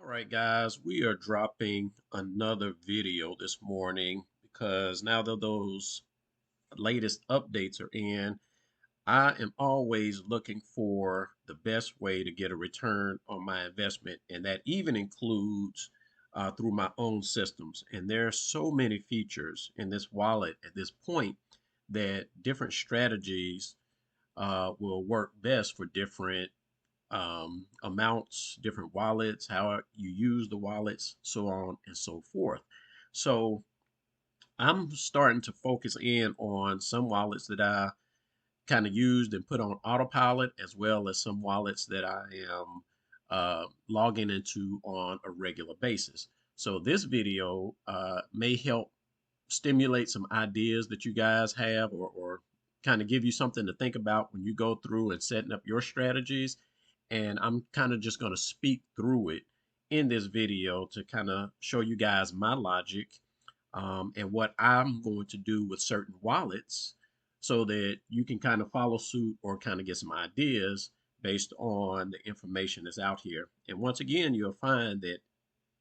All right, guys, we are dropping another video this morning because now that those latest updates are in, I am always looking for the best way to get a return on my investment, and that even includes through my own systems. And there are so many features in this wallet at this point that different strategies will work best for different amounts, different wallets, how you use the wallets, so on and so forth. So I'm starting to focus in on some wallets that I kind of used and put on autopilot, as well as some wallets that I am logging into on a regular basis. So this video may help stimulate some ideas that you guys have, or kind of give you something to think about when you go through and setting up your strategies. And I'm kind of just going to speak through it in this video to kind of show you guys my logic, and what I'm going to do with certain wallets so that you can kind of follow suit or kind of get some ideas based on the information that's out here. And once again, you'll find that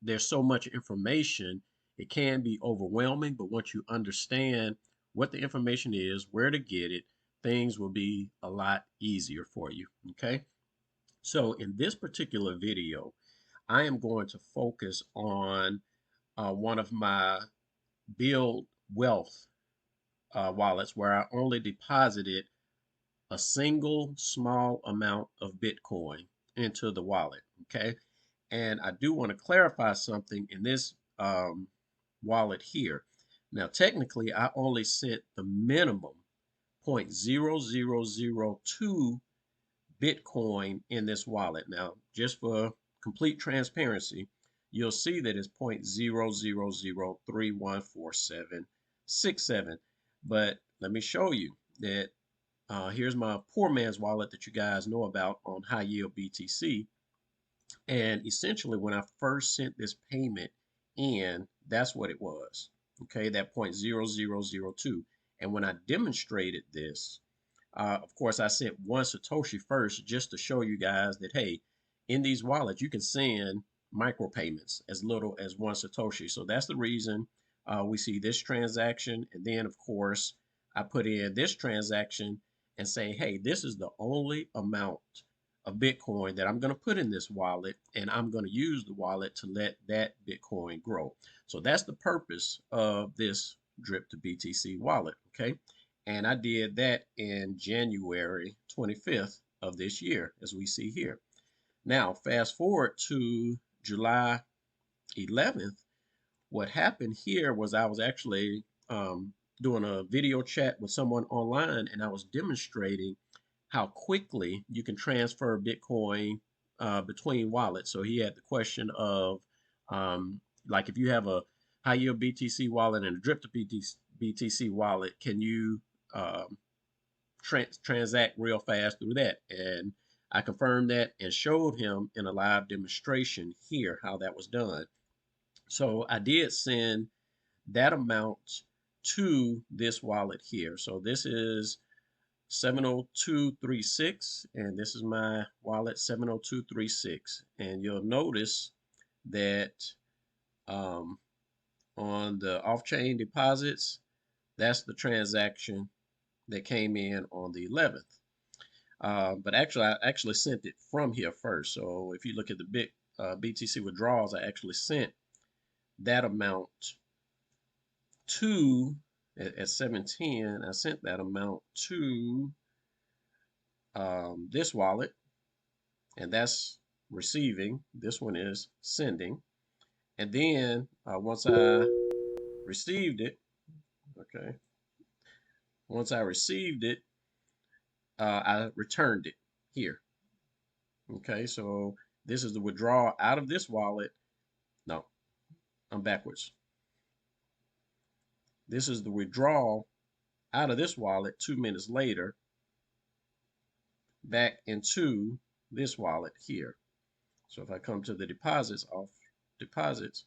there's so much information, it can be overwhelming, but once you understand what the information is, where to get it, things will be a lot easier for you. Okay. So in this particular video, I am going to focus on one of my build wealth wallets where I only deposited a single small amount of Bitcoin into the wallet. Okay. And I do want to clarify something in this wallet here. Now, technically, I only sent the minimum 0.0002 Bitcoin in this wallet. Now, just for complete transparency, you'll see that it's 0.0003146767. But let me show you that here's my poor man's wallet that you guys know about on high yield BTC. And essentially, when I first sent this payment in, that's what it was. Okay, that 0.0002. And when I demonstrated this, of course, I sent one Satoshi first just to show you guys that, hey, in these wallets, you can send micropayments as little as one Satoshi. So that's the reason we see this transaction. And then, of course, I put in this transaction and say, hey, this is the only amount of Bitcoin that I'm going to put in this wallet, and I'm going to use the wallet to let that Bitcoin grow. So that's the purpose of this drip to BTC wallet. Okay. And I did that in January 25th of this year, as we see here. Now, fast forward to July 11th. What happened here was I was actually doing a video chat with someone online, and I was demonstrating how quickly you can transfer Bitcoin between wallets. So he had the question of, like, if you have a high yield BTC wallet and a drip to BTC wallet, can you transact real fast through that? And I confirmed that and showed him in a live demonstration here how that was done. So I did send that amount to this wallet here. So this is 70236, and this is my wallet 70236. And you'll notice that on the off-chain deposits, that's the transaction that came in on the 11th. But actually, I actually sent it from here first. So if you look at the BTC withdrawals, I actually sent that amount to, at 710, I sent that amount to this wallet, and that's receiving. This one is sending. And then once I received it, okay, once I received it, I returned it here. Okay, so this is the withdrawal out of this wallet. No, I'm backwards. This is the withdrawal out of this wallet 2 minutes later back into this wallet here. So if I come to the deposits, off deposits,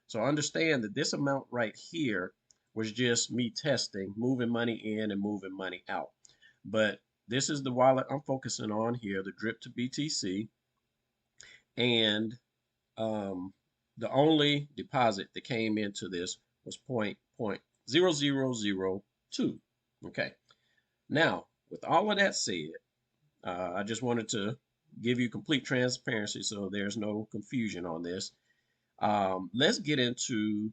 so understand that this amount right here was just me testing, moving money in and moving money out. But this is the wallet I'm focusing on here, the drip to BTC. And the only deposit that came into this was 0.0002. Okay. Now, with all of that said, I just wanted to give you complete transparency so there's no confusion on this. Let's get into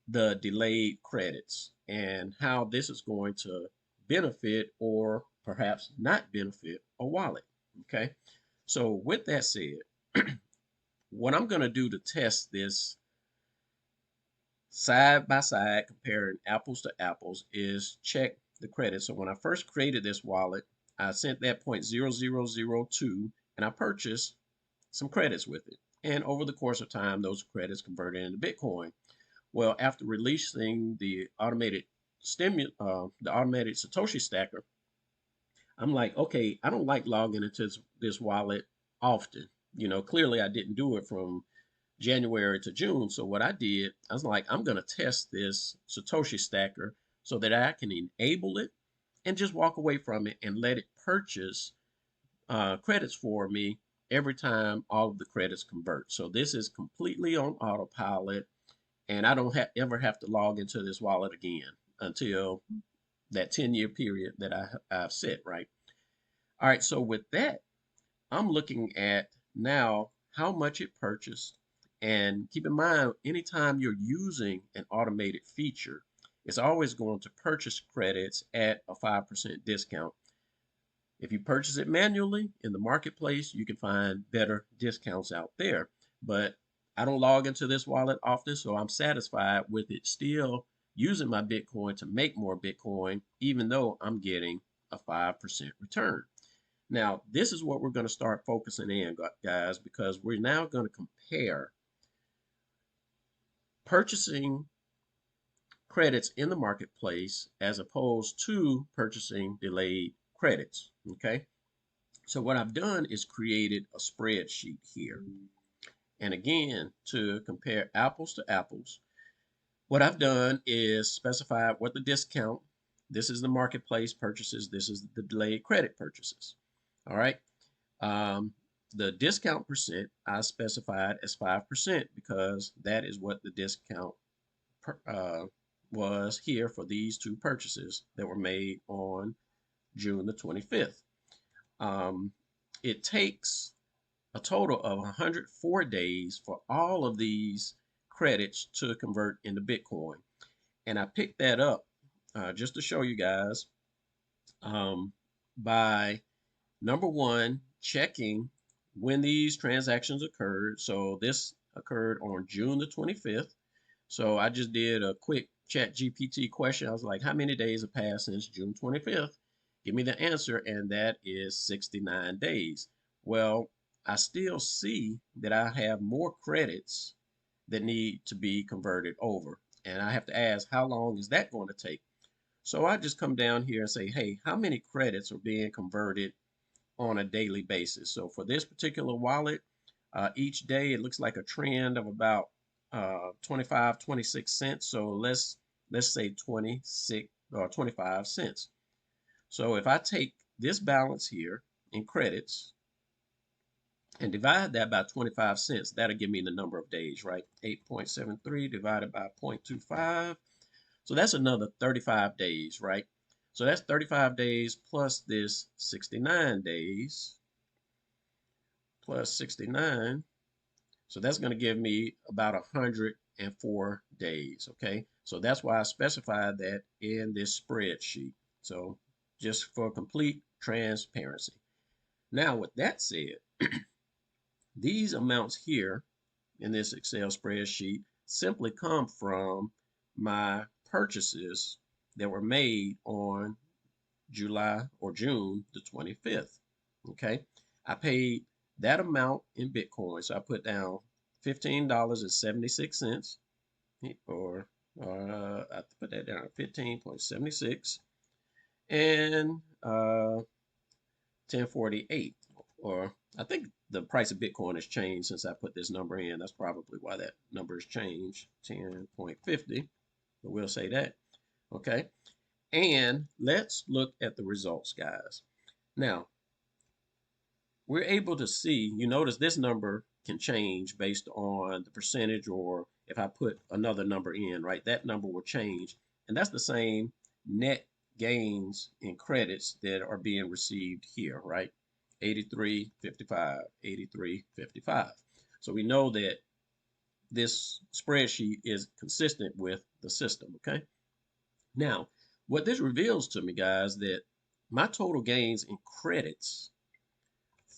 the delayed credits and how this is going to benefit or perhaps not benefit a wallet. Okay. So with that said, what I'm going to do to test this side by side, comparing apples to apples, is check the credits. So when I first created this wallet, I sent that 0.0002 and I purchased some credits with it. And over the course of time, those credits converted into Bitcoin. Well, after releasing the automated the automated Satoshi stacker, I'm like, okay, I don't like logging into this wallet often. You know, clearly I didn't do it from January to June. So what I did, I was like, I'm going to test this Satoshi stacker so that I can enable it and just walk away from it and let it purchase credits for me every time all of the credits convert. So this is completely on autopilot, and I don't ever have to log into this wallet again until that 10-year period that I've set, right? All right, so with that, I'm looking at now how much it purchased. And keep in mind, anytime you're using an automated feature, it's always going to purchase credits at a 5% discount. If you purchase it manually in the marketplace, you can find better discounts out there. But I don't log into this wallet often, so I'm satisfied with it still using my Bitcoin to make more Bitcoin, even though I'm getting a 5% return. Now, this is what we're going to start focusing in, guys, because we're now going to compare purchasing credits in the marketplace as opposed to purchasing delayed credits. Okay. So what I've done is created a spreadsheet here. And again, to compare apples to apples, what I've done is specify what the discount, this is the marketplace purchases, this is the delayed credit purchases. All right. The discount percent I specified as 5% because that is what the discount was here for these two purchases that were made on June the 25th. It takes a total of 104 days for all of these credits to convert into Bitcoin. And I picked that up just to show you guys by number one, checking when these transactions occurred. So this occurred on June the 25th. So I just did a quick chat GPT question. I was like, how many days have passed since June 25th? Give me the answer, and that is 69 days. Well, I still see that I have more credits that need to be converted over. And I have to ask, how long is that going to take? So I just come down here and say, hey, how many credits are being converted on a daily basis? So for this particular wallet, each day it looks like a trend of about 25, 26 cents. So let's say 26 or 25 cents. So if I take this balance here in credits and divide that by 25 cents, that'll give me the number of days, right? 8.73 divided by 0.25. So that's another 35 days, right? So that's 35 days plus this 69 days plus 69. So that's going to give me about 104 days, okay? So that's why I specified that in this spreadsheet. So just for complete transparency. Now, with that said, these amounts here in this Excel spreadsheet simply come from my purchases that were made on July or June the 25th. Okay. I paid that amount in Bitcoin. So I put down $15.76 or I put that down 15.76 and 1048, or I think the price of Bitcoin has changed since I put this number in. That's probably why that number has changed, 10.50, but we'll say that. Okay. And let's look at the results, guys. Now, we're able to see, you notice this number can change based on the percentage, or if I put another number in, right, that number will change. And that's the same net gains in credits that are being received here, right? 83.55, 83.55. So we know that this spreadsheet is consistent with the system, okay? Now, what this reveals to me, guys, that my total gains in credits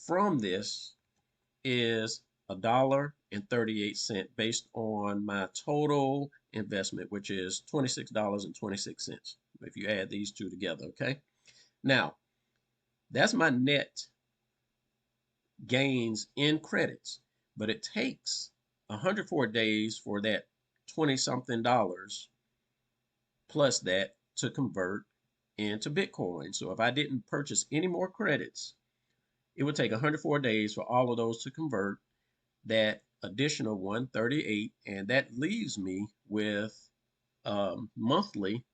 from this is $1.38 based on my total investment, which is $26.26. If you add these two together, okay? Now, that's my net gains in credits, but it takes 104 days for that 20 something dollars plus that to convert into Bitcoin. So if I didn't purchase any more credits, it would take 104 days for all of those to convert that additional 138, and that leaves me with monthly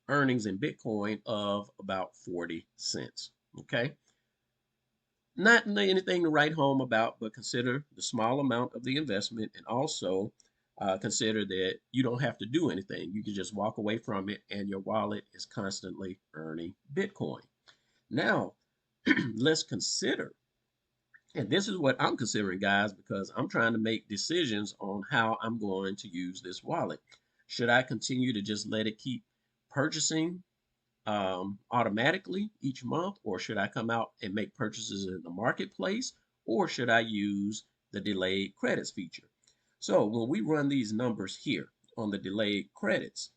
earnings in Bitcoin of about 40 cents. Okay. Not anything to write home about, but consider the small amount of the investment, and also consider that you don't have to do anything. You can just walk away from it and your wallet is constantly earning Bitcoin. Now, let's consider, and this is what I'm considering, guys, because I'm trying to make decisions on how I'm going to use this wallet. Should I continue to just let it keep purchasing automatically each month, or should I come out and make purchases in the marketplace, or should I use the delayed credits feature? So when we run these numbers here on the delayed credits,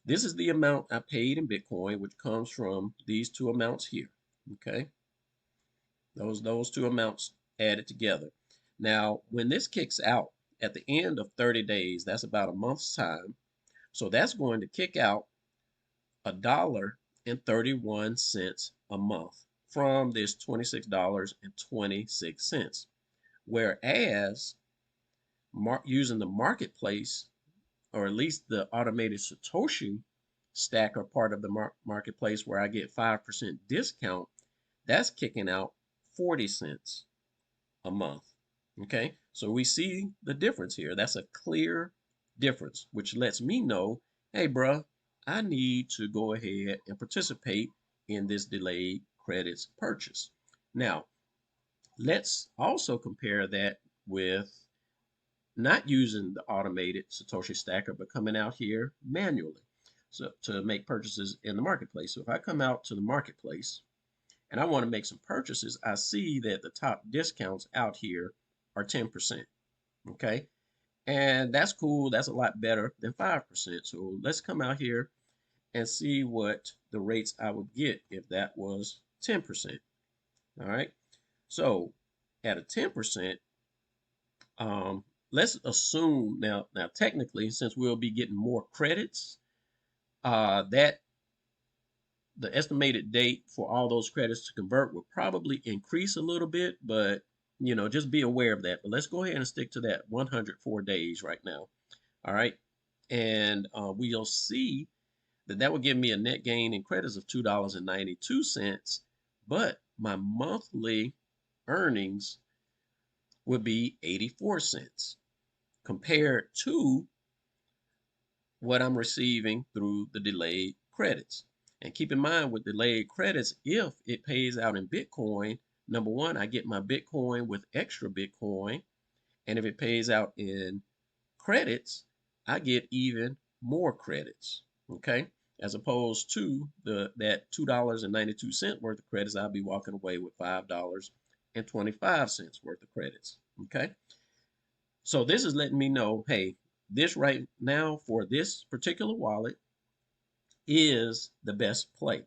this is the amount I paid in Bitcoin, which comes from these two amounts here. Okay, those two amounts added together. Now, when this kicks out at the end of 30 days, that's about a month's time. So that's going to kick out $1.31 a month from this $26.26. Whereas using the marketplace, or at least the automated Satoshi stacker part of the marketplace, where I get 5% discount, that's kicking out 40 cents a month. Okay, so we see the difference here. That's a clear difference, which lets me know, hey, bruh, I need to go ahead and participate in this delayed credits purchase. Now, let's also compare that with not using the automated Satoshi stacker, but coming out here manually, so to make purchases in the marketplace. So if I come out to the marketplace and I want to make some purchases, I see that the top discounts out here are 10%. Okay. And that's cool. That's a lot better than 5%. So let's come out here and see what the rates I would get if that was 10%. All right. So at a 10%, let's assume now technically, since we'll be getting more credits, that the estimated date for all those credits to convert will probably increase a little bit, but just be aware of that. But let's go ahead and stick to that 104 days right now. All right. And we'll see that would give me a net gain in credits of $2.92, but my monthly earnings would be 84 cents compared to what I'm receiving through the delayed credits. And keep in mind, with delayed credits, if it pays out in Bitcoin, number one, I get my Bitcoin with extra Bitcoin. And if it pays out in credits, I get even more credits. Okay. As opposed to that $2.92 worth of credits, I'll be walking away with $5.25 worth of credits. Okay. So this is letting me know, hey, this right now for this particular wallet is the best play.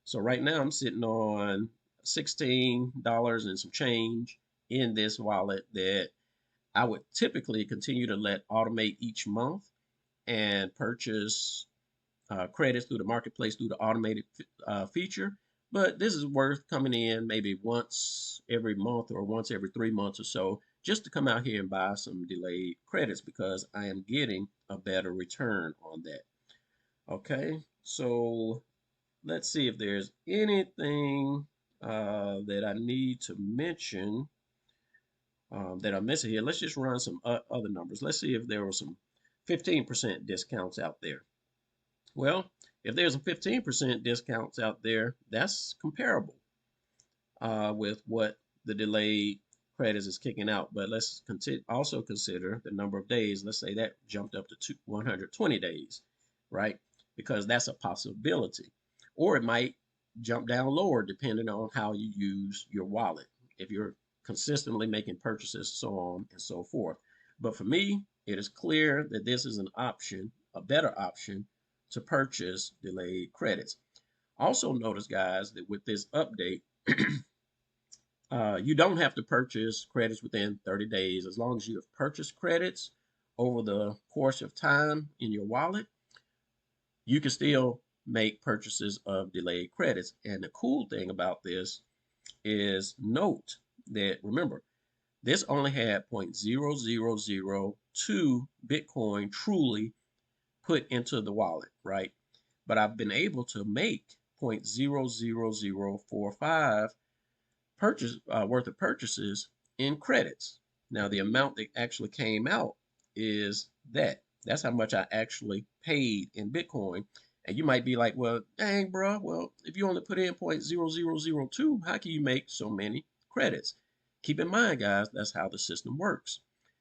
So right now I'm sitting on $16 and some change in this wallet that I would typically continue to let automate each month and purchase credits through the marketplace through the automated feature. But this is worth coming in maybe once every month or once every 3 months or so, just to come out here and buy some delayed credits, because I am getting a better return on that. Okay, so let's see if there's anything that I need to mention that I'm missing here. Let's just run some other numbers. Let's see if there were some 15% discounts out there. Well, if there's a 15% discounts out there, that's comparable with what the delayed credits is kicking out. But let's also consider the number of days. Let's say that jumped up to 120 days, right? Because that's a possibility. Or it might jump down lower depending on how you use your wallet. If you're consistently making purchases, so on and so forth. But for me, it is clear that this is an option, a better option to purchase delayed credits. Also notice, guys, that with this update, you don't have to purchase credits within 30 days. As long as you have purchased credits over the course of time in your wallet, you can still make purchases of delayed credits. And the cool thing about this is note that, remember, this only had 0.0002 Bitcoin truly put into the wallet, right? But I've been able to make 0.00045 worth of purchases in credits. Now the amount that actually came out is that. That's how much I actually paid in Bitcoin. And you might be like, well, dang, bro. Well, if you only put in 0.0002, how can you make so many credits? Keep in mind, guys, that's how the system works.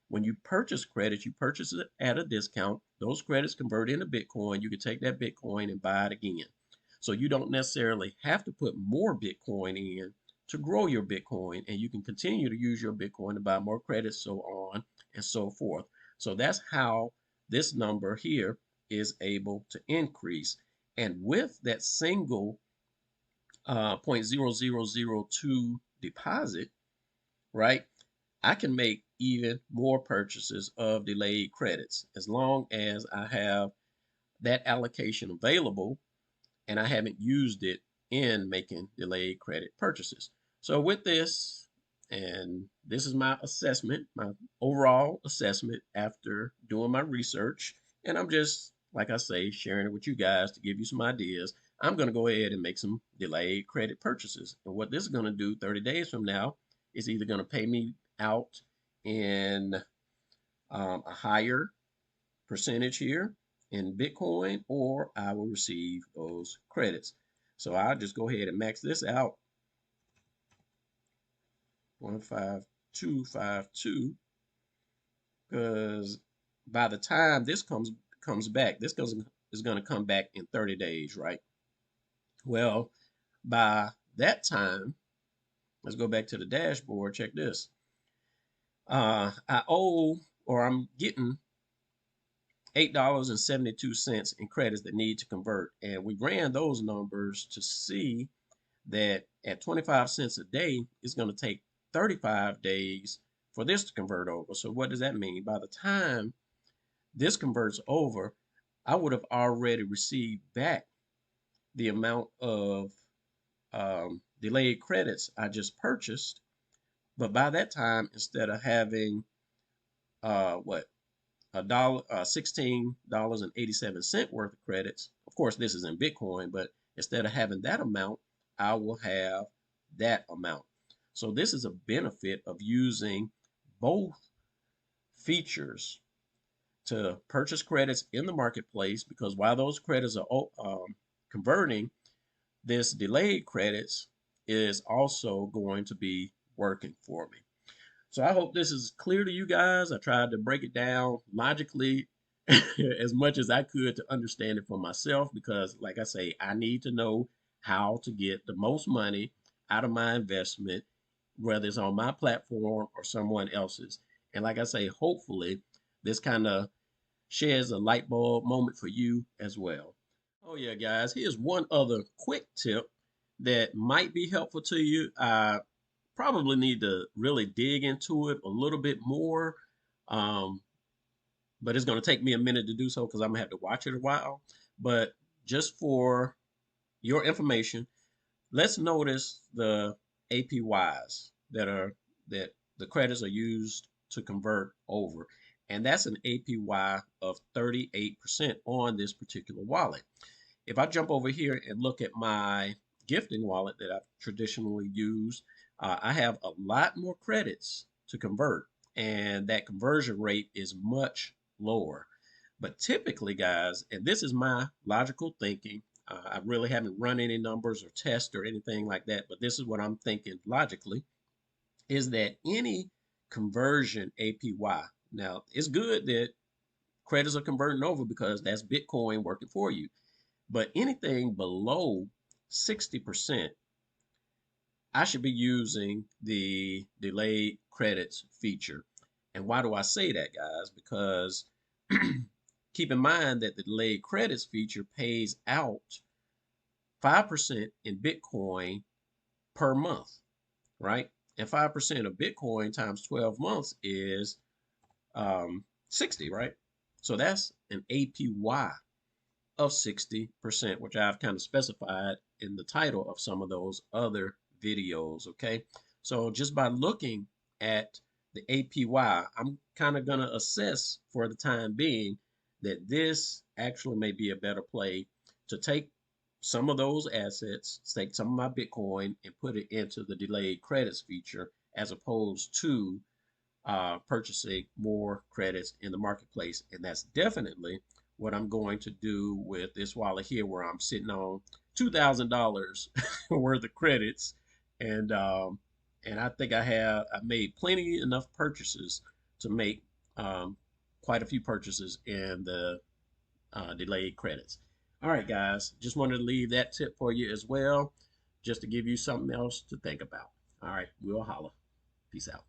When you purchase credits, you purchase it at a discount. Those credits convert into Bitcoin. You can take that Bitcoin and buy it again. So you don't necessarily have to put more Bitcoin in to grow your Bitcoin, and you can continue to use your Bitcoin to buy more credits, so on and so forth. So that's how this number here is able to increase. And with that single 0.0002 deposit, right, I can make even more purchases of delayed credits as long as I have that allocation available and I haven't used it in making delayed credit purchases. So with this, and this is my assessment, my overall assessment after doing my research, and I'm just, like I say, sharing it with you guys to give you some ideas. I'm going to go ahead and make some delayed credit purchases. And what this is going to do 30 days from now is either going to pay me out in a higher percentage here in Bitcoin, or I will receive those credits. So I'll just go ahead and max this out, 15252, because by the time this comes back, this is going to come back in 30 days, right? Well, by that time, let's go back to the dashboard. Check this. I owe, or I'm getting $8.72 in credits that need to convert. And we ran those numbers to see that at 25 cents a day, it's going to take 35 days for this to convert over. So what does that mean? By the time this converts over, I would have already received back the amount of delayed credits I just purchased. But by that time, instead of having what, $16.87 worth of credits. Of course, this is in Bitcoin, but instead of having that amount, I will have that amount. So this is a benefit of using both features to purchase credits in the marketplace, because while those credits are converting, this delayed credits is also going to be working for me. So I hope this is clear to you guys. I tried to break it down logically as much as I could to understand it for myself, because like I say, I need to know how to get the most money out of my investment, whether it's on my platform or someone else's. And like I say, hopefully this kind of shares a light bulb moment for you as well. Oh yeah, guys, here's one other quick tip that might be helpful to you. I probably need to really dig into it a little bit more. Um, but it's going to take me a minute to do so because I'm going to have to watch it a while. But just for your information, let's notice the APYs that the credits are used to convert over. And that's an APY of 38% on this particular wallet. If I jump over here and look at my gifting wallet that I've traditionally used, I have a lot more credits to convert, and that conversion rate is much lower. But typically, guys, and this is my logical thinking, I really haven't run any numbers or tests or anything like that, but this is what I'm thinking logically, is that any conversion APY, now it's good that credits are converting over because that's Bitcoin working for you. But anything below 60%, I should be using the delayed credits feature. And why do I say that, guys? Because keep in mind that the delayed credits feature pays out 5% in Bitcoin per month, right? And 5% of Bitcoin times 12 months is 60, right? So that's an APY of 60%, which I've kind of specified in the title of some of those other videos. Okay. So just by looking at the APY, I'm kind of going to assess for the time being that this actually may be a better play to take some of those assets, take some of my Bitcoin and put it into the delayed credits feature as opposed to purchasing more credits in the marketplace. And that's definitely what I'm going to do with this wallet here, where I'm sitting on $2,000 worth of credits. And I think I made plenty enough purchases to make quite a few purchases in the delayed credits. All right, guys, just wanted to leave that tip for you as well, just to give you something else to think about. All right, we'll holla. Peace out.